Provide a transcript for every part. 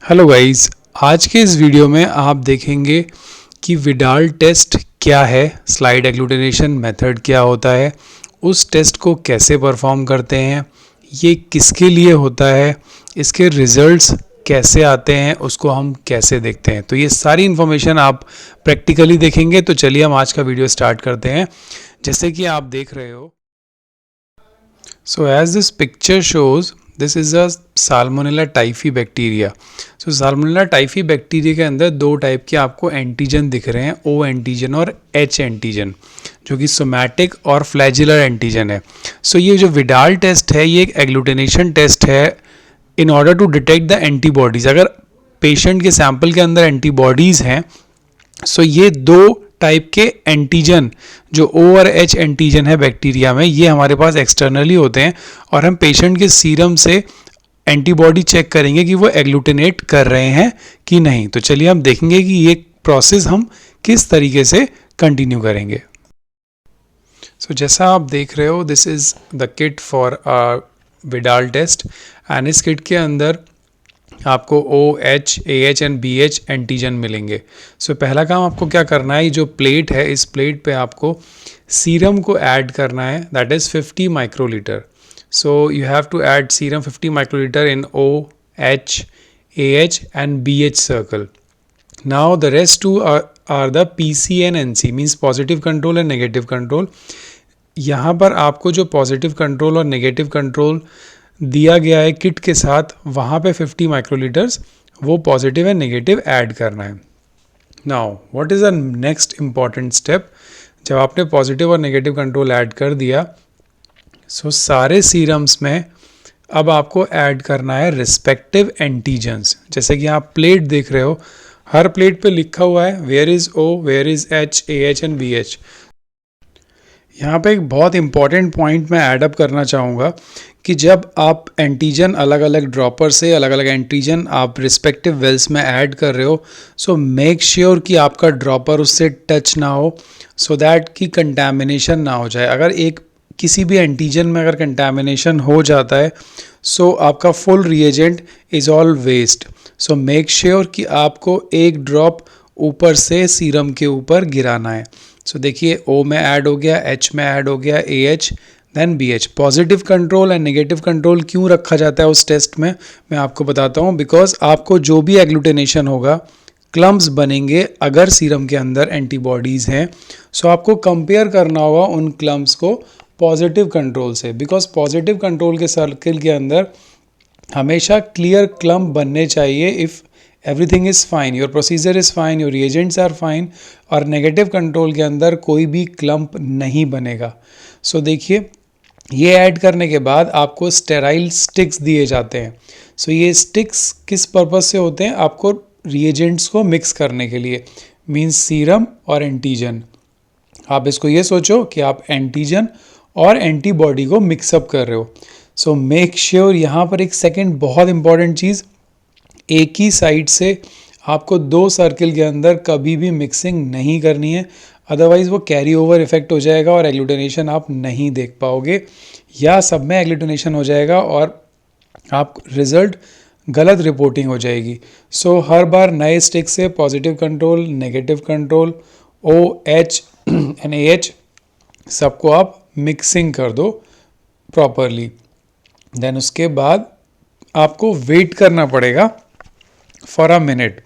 Hello guys, आज के इस वीडियो में आप देखेंगे कि विडाल टेस्ट क्या है, स्लाइड एग्लूटिनेशन मेथड क्या होता है, उस टेस्ट को कैसे परफॉर्म करते हैं, ये किसके लिए होता है, इसके रिजल्ट्स कैसे आते हैं, उसको हम कैसे देखते हैं। तो ये सारी इन्फॉर्मेशन आप प्रैक्टिकली देखेंगे। तो चलिए हम आज का वीडियो स्टार्ट करते हैं। जैसे कि आप देख रहे हो, so as this picture shows, this is a Salmonella typhi bacteria. So Salmonella typhi bacteria के अंदर दो टाइप के आपको एंटीजन दिख रहे हैं, O एंटीजन और H एंटीजन, जो कि सोमैटिक और फ्लैजिलर एंटीजन है। सो ये जो विडाल टेस्ट है, ये एक एग्लूटिनेशन टेस्ट है in order to detect the antibodies. अगर पेशेंट के सैंपल के अंदर एंटीबॉडीज़ हैं, सो ये दो टाइप के एंटीजन जो O और H एंटीजन है बैक्टीरिया में, ये हमारे पास एक्सटर्नली होते हैं और हम पेशेंट के सीरम से एंटीबॉडी चेक करेंगे कि वो एग्लूटिनेट कर रहे हैं कि नहीं। तो चलिए हम देखेंगे कि ये प्रोसेस हम किस तरीके से कंटिन्यू करेंगे। सो जैसा आप देख रहे हो, this is the kit for Widal test and इस किट के अंदर आपको OH, AH and BH antigen मिलेंगे। सो पहला काम आपको क्या करना है, जो प्लेट है, इस प्लेट पे आपको सीरम को ऐड करना है, that is 50 microlitre. So you have to add serum 50 microlitre in OH, AH and BH circle. Now the rest two are the PC and NC, means positive control and negative control. यहाँ पर आपको जो positive control और negative control दिया गया है kit के साथ, वहाँ पे 50 माइक्रोलीटर्स वो पॉजिटिव एंड नेगेटिव ऐड करना है। Now what is the next important step, जब आपने पॉजिटिव और नेगेटिव कंट्रोल ऐड कर दिया, सो सारे सीरम्स में अब आपको ऐड करना है रिस्पेक्टिव एंटीजन्स। जैसे कि आप प्लेट देख रहे हो, हर प्लेट पे लिखा हुआ है where is O, where is H, AH and BH। यहाँ पे एक बहुत इंपॉर्टेंट पॉइंट मैं ऐड अप करना चाहूँगा कि जब आप एंटीजन अलग अलग ड्रॉपर से अलग अलग एंटीजन आप रिस्पेक्टिव वेल्स में ऐड कर रहे हो, सो मेक श्योर कि आपका ड्रॉपर उससे टच ना हो, सो दैट कि कंटैमिनेशन ना हो जाए। अगर एक किसी भी एंटीजन में अगर कंटैमिनेशन हो जाता है, सो आपका full reagent is all waste. So make sure कि आपको एक ड्रॉप ऊपर से सीरम के ऊपर गिराना है। सो देखिए, O में ऐड हो गया, H में ऐड हो गया, AH then BH। Positive control and negative control क्यों रखा जाता है उस टेस्ट में, मैं आपको बताता हूँ। बिकॉज आपको जो भी एग्लूटिनेशन होगा, क्लम्प्स बनेंगे अगर सीरम के अंदर एंटीबॉडीज़ हैं, सो आपको कंपेयर करना होगा उन क्लम्प्स को पॉजिटिव कंट्रोल से। बिकॉज पॉजिटिव कंट्रोल के सर्किल के अंदर हमेशा क्लियर क्लम्प बनने चाहिए if everything is fine, your procedure is fine, your reagents are fine. और नेगेटिव कंट्रोल के अंदर कोई भी क्लम्प नहीं बनेगा। सो देखिए, ये ऐड करने के बाद आपको स्टेराइल स्टिक्स दिए जाते हैं। सो ये स्टिक्स किस पर्पज़ से होते हैं, आपको रिएजेंट्स को मिक्स करने के लिए, मीन्स सीरम और एंटीजन। आप इसको ये सोचो कि आप एंटीजन और एंटीबॉडी को मिक्सअप कर रहे हो। सो मेक श्योर, यहाँ पर एक सेकेंड बहुत इंपॉर्टेंट चीज़, एक ही साइड से आपको दो सर्किल के अंदर कभी भी मिक्सिंग नहीं करनी है, अदरवाइज़ वो कैरी ओवर इफेक्ट हो जाएगा और एग्लूटिनेशन आप नहीं देख पाओगे, या सब में एग्लूटिनेशन हो जाएगा और आप रिज़ल्ट गलत रिपोर्टिंग हो जाएगी। सो हर बार नए स्टिक से positive control, negative control, OH and AH सबको आप मिक्सिंग कर दो प्रॉपरली। देन उसके बाद आपको वेट करना पड़ेगा फॉर अ मिनट।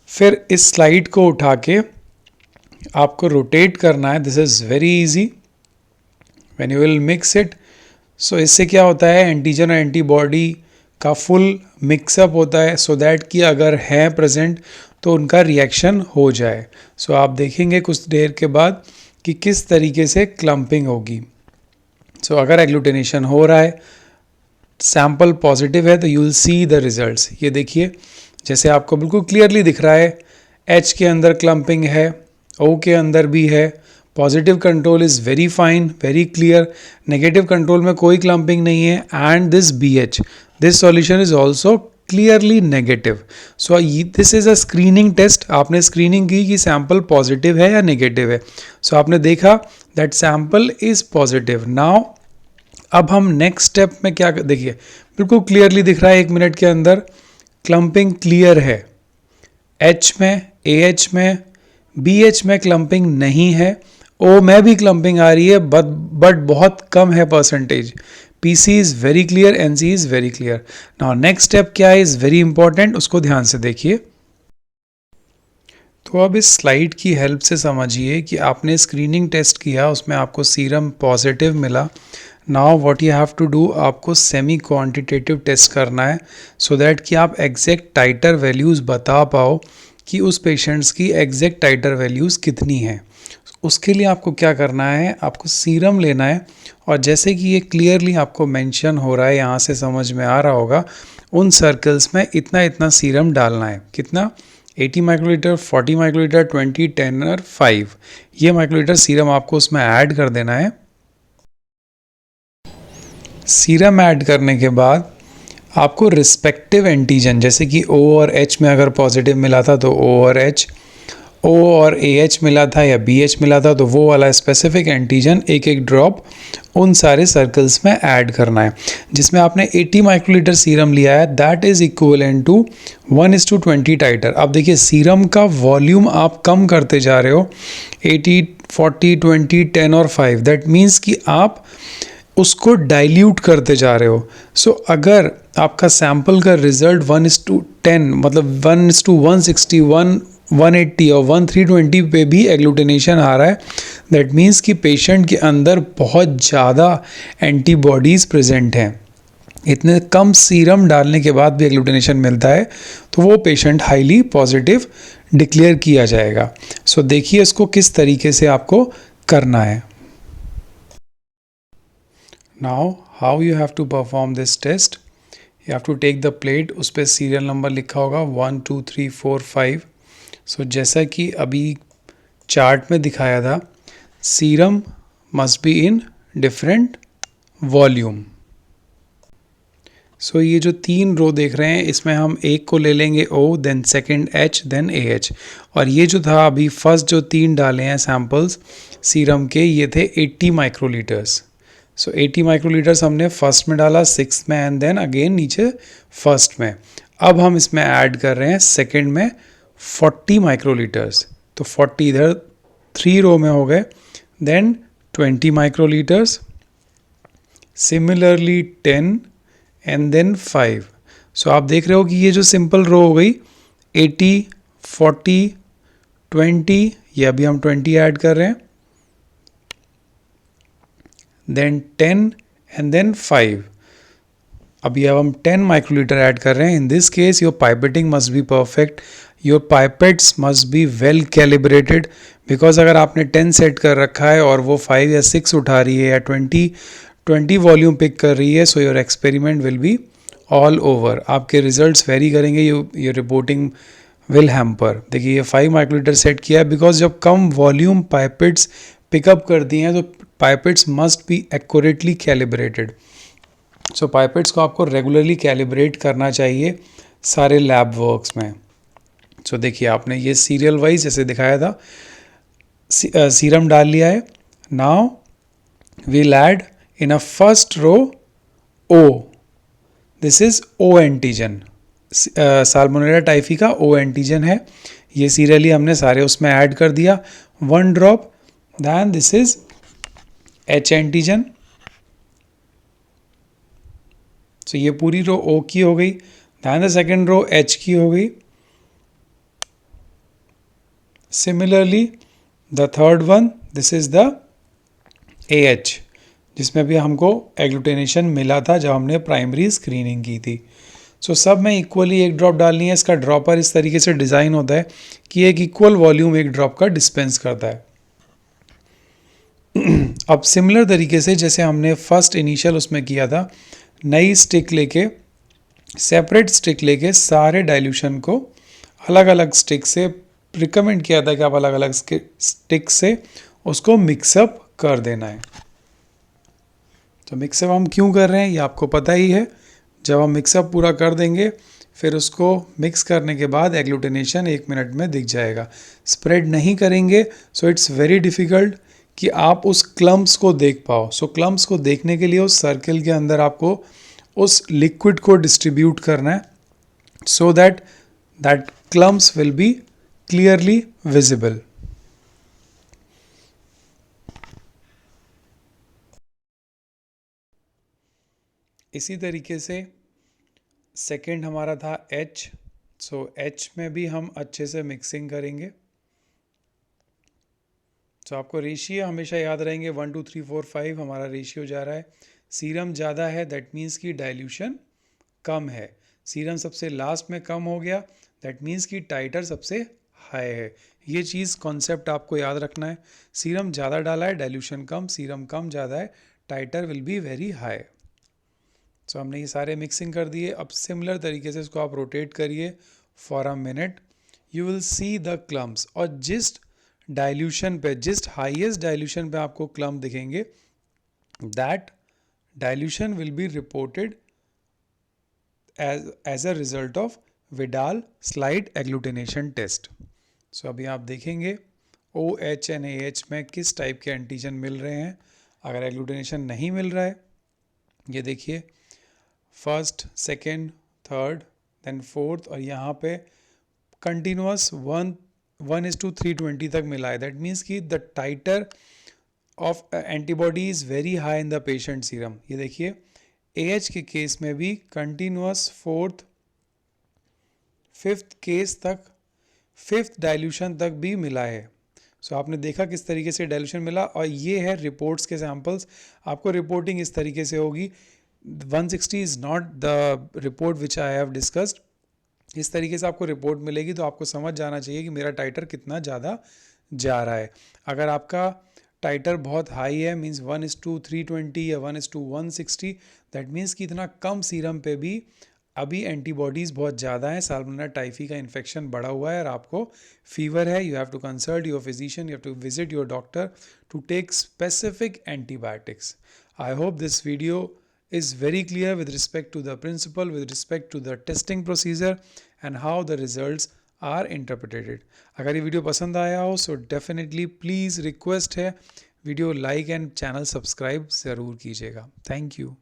फिर इस स्लाइड को उठा के आपको रोटेट करना है। This is very easy when you will mix it. So इससे क्या होता है, एंटीजन और एंटीबॉडी का फुल मिक्सअप होता है, सो दैट कि अगर है प्रेजेंट तो उनका रिएक्शन हो जाए। सो आप देखेंगे कुछ देर के बाद कि किस तरीके से क्लम्पिंग होगी। सो अगर एग्लूटिनेशन हो रहा है, सैम्पल पॉजिटिव है, तो you will see the results. ये देखिए, जैसे आपको बिल्कुल क्लियरली दिख रहा है, H के अंदर क्लम्पिंग है, O के अंदर भी है। Positive control is very fine, very clear. Negative control में कोई क्लम्पिंग नहीं है। And this BH, this solution is also clearly negative. So this is a screening test. आपने स्क्रीनिंग की कि सैम्पल पॉजिटिव है या नेगेटिव है। सो आपने देखा that sample is positive. Now अब हम नेक्स्ट स्टेप में क्या, देखिए बिल्कुल क्लियरली दिख रहा है 1 मिनट के अंदर क्लम्पिंग क्लियर है, एच में, ए एच में, बी एच में क्लम्पिंग नहीं है, ओ में भी क्लम्पिंग आ रही है बट बहुत कम है percentage. P C is very clear, N C is very clear. Now next step क्या है, इज़ वेरी इंपॉर्टेंट, उसको ध्यान से देखिए। तो अब इस स्लाइड की हेल्प से समझिए कि आपने स्क्रीनिंग टेस्ट किया, उसमें आपको सीरम पॉजिटिव मिला। Now what you have to do, आपको सेमी क्वांटिटेटिव टेस्ट करना है सो दैट कि आप एग्जैक्ट टाइटर वैल्यूज़ बता पाओ कि उस पेशेंट्स की एग्जैक्ट टाइटर वैल्यूज़ कितनी हैं। उसके लिए आपको क्या करना है, आपको सीरम लेना है और जैसे कि ये क्लियरली आपको मेंशन हो रहा है, यहाँ से समझ में आ रहा होगा, उन सर्कल्स में इतना इतना सीरम डालना है। कितना, 80 माइक्रोलीटर, 40 माइक्रोलीटर, 20, 10 और 5, ये माइक्रोलीटर सीरम आपको उसमें ऐड कर देना है। सीरम ऐड करने के बाद आपको रिस्पेक्टिव एंटीजन, जैसे कि O और H में अगर पॉजिटिव मिला था तो O और H, O और AH मिला था या BH मिला था तो वो वाला स्पेसिफिक एंटीजन एक एक ड्रॉप उन सारे सर्कल्स में ऐड करना है। जिसमें आपने 80 माइक्रोलीटर सीरम लिया है, दैट इज़ इक्वलेंट टू 1:20 टाइटर। अब देखिए सीरम का वॉल्यूम आप कम करते जा रहे हो, 80, 40, 20, 10 और 5, दैट मीन्स कि आप उसको डाइल्यूट करते जा रहे हो। सो अगर आपका सैंपल का रिजल्ट 1:10 मतलब 1:161, 180 और 1:320 पे भी एग्लूटिनेशन आ रहा है, दैट मीन्स कि पेशेंट के अंदर बहुत ज़्यादा एंटीबॉडीज़ प्रेजेंट हैं। इतने कम सीरम डालने के बाद भी एग्लूटिनेशन मिलता है तो वो पेशेंट हाईली पॉजिटिव डिक्लेयर किया जाएगा। सो देखिए इसको किस तरीके से आपको करना है। Now how you have to perform this test, you have to take the plate, उस पर सीरियल नंबर लिखा होगा 1 2 3 4 5। सो जैसा कि अभी चार्ट में दिखाया था, serum must be in different volume. So ये जो 3 रो देख रहे हैं, इसमें हम एक को ले लेंगे O, then second H, then AH। और ये जो था अभी फर्स्ट जो 3 डाले हैं सैम्पल्स सीरम के, ये थे 80 माइक्रोलीटर्स। सो 80 माइक्रोलीटर्स हमने फर्स्ट में डाला, 6 में, एंड देन अगेन नीचे फर्स्ट में। अब हम इसमें ऐड कर रहे हैं सेकेंड में 40 माइक्रोलीटर्स। तो 40 इधर 3 रो में हो गए, देन 20 माइक्रोलीटर्स, सिमिलरली 10 एंड देन 5। सो आप देख रहे हो कि ये जो सिंपल रो हो गई 80, 40, 20, ये अभी हम 20 ऐड कर रहे हैं, देन 10 एंड देन 5। अभी अब हम 10 माइक्रोलीटर ऐड कर रहे हैं। In this case your pipetting must be perfect, your pipettes must be well calibrated, because अगर आपने 10 सेट कर रखा है और वो 5 या 6 उठा रही है या 20 वॉल्यूम पिक कर रही है, so your experiment will be all over. आपके रिजल्ट्स वेरी करेंगे, योर रिपोर्टिंग विल हैम्पर। देखिए ये 5 माइक्रोलीटर सेट किया है, बिकॉज जब कम वॉल्यूम पाइपेट्स पिकअप करती हैं तो pipettes must B accurately calibrated. सो पाइपेट्स को आपको रेगुलरली कैलिब्रेट करना चाहिए सारे लैब वर्क्स में। सो देखिए आपने ये सीरियल वाइज जैसे दिखाया था सीरम डाल लिया है। Now we'll add in a first row O, this is O antigen, Salmonella typhi का O एंटीजन है। ये सीरियली हमने सारे उसमें ऐड कर दिया, 1 drop. Then this is H antigen. So ये पूरी रो O की हो गई, then the second row H की हो गई। Similarly the third one, this is the AH, जिसमें भी हमको एग्लूटिनेशन मिला था जब हमने प्राइमरी स्क्रीनिंग की थी। सो सब में इक्वली एक ड्रॉप डालनी है। इसका ड्रॉपर इस तरीके से डिज़ाइन होता है कि एक इक्वल वॉल्यूम एक ड्रॉप का डिस्पेंस करता है। अब सिमिलर तरीके से जैसे हमने फर्स्ट इनिशियल उसमें किया था, नई स्टिक लेके, सेपरेट स्टिक लेके सारे डाइल्यूशन को अलग अलग स्टिक से रिकमेंड किया था कि आप अलग अलग स्टिक से उसको मिक्सअप कर देना है। तो मिक्सअप हम क्यों कर रहे हैं ये आपको पता ही है। जब हम मिक्सअप पूरा कर देंगे फिर उसको मिक्स करने के बाद एग्लूटिनेशन 1 मिनट में दिख जाएगा। स्प्रेड नहीं करेंगे सो इट्स वेरी डिफ़िकल्ट कि आप उस क्लम्प्स को देख पाओ। सो क्लम्प्स को देखने के लिए उस सर्किल के अंदर आपको उस लिक्विड को डिस्ट्रीब्यूट करना है so that clumps will be clearly visible. इसी तरीके से सेकंड हमारा था H, सो H में भी हम अच्छे से मिक्सिंग करेंगे। तो आपको रेशियो हमेशा याद रहेंगे 1 2 3 4 5 हमारा रेशियो जा रहा है। सीरम ज़्यादा है दैट मीन्स कि डाइल्यूशन कम है। सीरम सबसे लास्ट में कम हो गया दैट मीन्स कि टाइटर सबसे हाई है। ये चीज़ कॉन्सेप्ट आपको याद रखना है। सीरम ज़्यादा डाला है डाइल्यूशन कम, सीरम कम ज़्यादा है टाइटर विल बी वेरी हाई। सो हमने ये सारे मिक्सिंग कर दिए। अब सिमिलर तरीके से इसको आप रोटेट करिए for a minute, you will see the clumps. और जिस डाइल्यूशन पे, जिस हाईएस्ट डाइल्यूशन पे आपको क्लम्प दिखेंगे that dilution will be reported as a result of Widal slide agglutination test. So अभी आप देखेंगे OH एंड AH में किस टाइप के एंटीजन मिल रहे हैं। अगर एग्लूटिनेशन नहीं मिल रहा है, ये देखिए first, second, third, then fourth, और यहाँ पे कंटिन्यूस 1:320 तक मिला है। दैट मीन्स कि the titre of antibody is very high in the patient serum. ये देखिए AH के केस में भी कंटिन्यूस फोर्थ, फिफ्थ केस तक, फिफ्थ डाइल्यूशन तक भी मिला है। सो आपने देखा किस तरीके से डाइल्यूशन मिला, और ये है रिपोर्ट्स के सैम्पल्स। आपको रिपोर्टिंग इस तरीके से होगी। 160 is not the report which I have discussed. इस तरीके से आपको रिपोर्ट मिलेगी तो आपको समझ जाना चाहिए कि मेरा टाइटर कितना ज़्यादा जा रहा है। अगर आपका टाइटर बहुत हाई है मीन्स 1:320 या 1:160, दैट मीन्स कि इतना कम सीरम पे भी अभी एंटीबॉडीज़ बहुत ज़्यादा हैं, साल्मोनेला टाइफी का इन्फेक्शन बढ़ा हुआ है और आपको फीवर है, you have to consult your physician, you have to visit your doctor to take specific antibiotics. I hope this video is very clear with respect to the principle, with respect to the testing procedure and how the results are interpreted. अगर ये video पसंद आया हो so definitely please request है video like and channel subscribe ज़रूर कीजिएगा। Thank you.